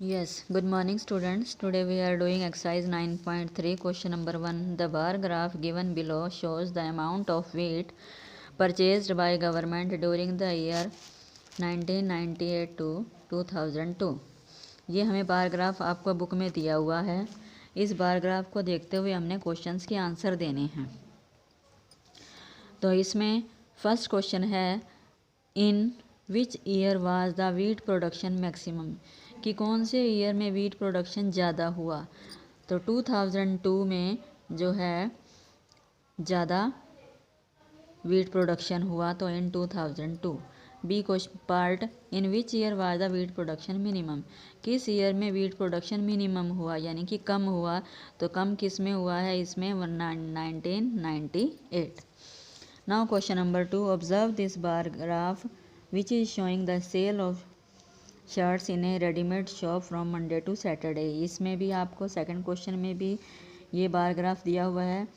Yes, good morning students. Today we are doing exercise 9.3 question number 1. The bar graph given below shows the amount of wheat purchased by government during the year 1998 to 2002. ये हमें bar graph आपको book में दिया हुआ है। इस bar graph को देखते हुए हमने क्वेश्चंस के आंसर देने हैं। तो इसमें फर्स्ट क्वेश्चन है in which year was the wheat production maximum, कि कौन से ईयर में वीट प्रोडक्शन ज़्यादा हुआ। तो 2002 में जो है ज़्यादा वीट प्रोडक्शन हुआ, तो in 2002। B question part in which year was the wheat production minimum, किस ईयर में वीट प्रोडक्शन मिनिमम हुआ यानी कि कम हुआ। तो कम किस में हुआ है, इसमें 1998। Now question number 2, observe this bar graph which is showing the sale of shirts in a readymade shop from Monday to Saturday. इसमें भी आपको सेकंड क्वेश्चन में भी ये बार ग्राफ दिया हुआ है।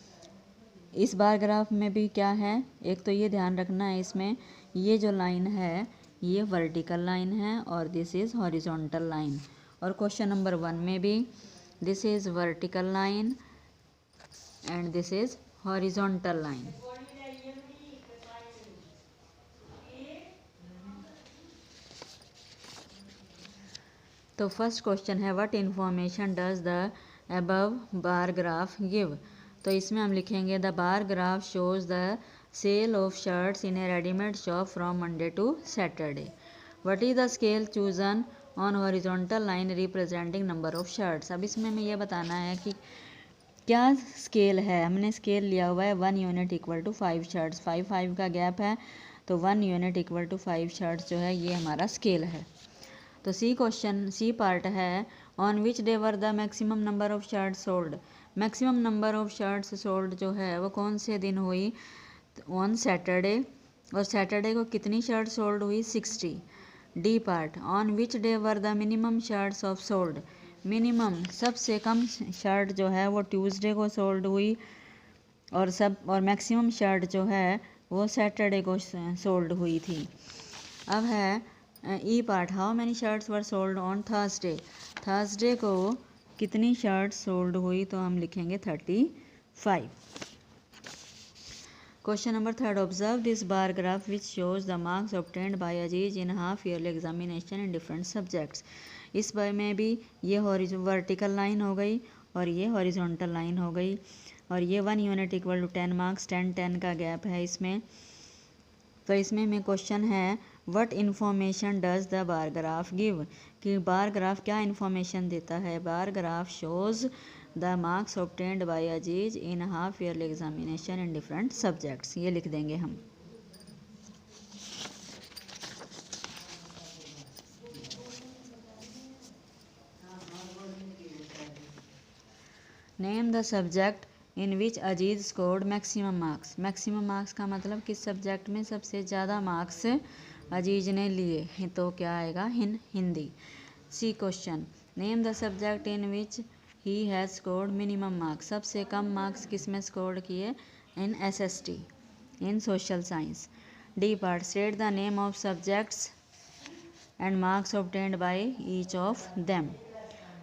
इस बार ग्राफ में भी क्या है, एक तो ये ध्यान रखना है, इसमें ये जो लाइन है ये वर्टिकल लाइन है और दिस इज़ हॉरिजॉन्टल लाइन। और क्वेश्चन नंबर 1 में भी this is vertical line and this is horizontal line. तो फर्स्ट क्वेश्चन है what information does the above bar graph give. तो इसमें हम लिखेंगे the bar graph shows the sale of shirts in a readymade shop from Monday to Saturday. What is the scale chosen on horizontal line representing number of shirts. अब इसमें हमें यह बताना है कि क्या स्केल है। हमने स्केल लिया हुआ है 1 यूनिट इक्वल टू 5 शर्ट्स, 5 का गैप है, तो 1 यूनिट इक्वल टू 5 शर्ट्स जो है ये हमारा स्केल है। तो सी क्वेश्चन सी पार्ट है on which day were the maximum number of shirts sold. Maximum number of shirts sold जो है वो कौन से दिन हुई, ऑन सैटरडे। और सैटरडे को कितनी शर्ट सोल्ड हुई, 60। D part on which day were the minimum shirts of sold. Minimum सबसे कम शर्ट जो है वो ट्यूसडे को सोल्ड हुई और मैक्सिमम शर्ट जो है वो सैटरडे को सोल्ड हुई थी। अब है E part how many shirts were sold on Thursday. Thursday को कितनी शर्ट सोल्ड हुई, तो हम लिखेंगे 35। Question number 3, observe this bar graph which shows the marks obtained by Aziz in half yearly examination in different subjects. इस बार में भी ये वर्टिकल लाइन हो गई और ये हॉरिजॉन्टल लाइन हो गई और ये 1 यूनिट इक्वल टू 10 मार्क्स, 10 का गैप है इसमें। तो इसमें में क्वेश्चन है what information does the bar graph give, कि बार ग्राफ क्या इन्फॉर्मेशन देता है। बार graph shows the marks obtained by Aziz in half yearly examination in different subjects, ये लिख देंगे हम। Name the subject in which Aziz scored maximum marks. Maximum marks का मतलब किस सब्जेक्ट में सबसे ज़्यादा मार्क्स अजीज ने लिए, तो क्या आएगा, Hindi. C question name the subject in which he has scored minimum marks. सबसे कम मार्क्स किस में स्कोर किए, in SST, in social science. D part state the name of subjects and marks obtained by each of them.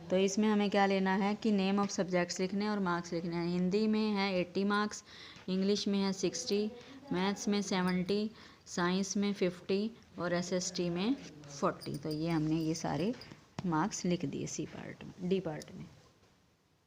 तो इसमें हमें क्या लेना है कि नेम ऑफ सब्जेक्ट्स लिखने और मार्क्स लिखने हैं। हिंदी में है 80 मार्क्स, इंग्लिश में है 60, मैथ्स में 70, साइंस में 50 और एसएसटी में 40। तो ये हमने ये सारे मार्क्स लिख दिए सी पार्ट में, डी पार्ट में।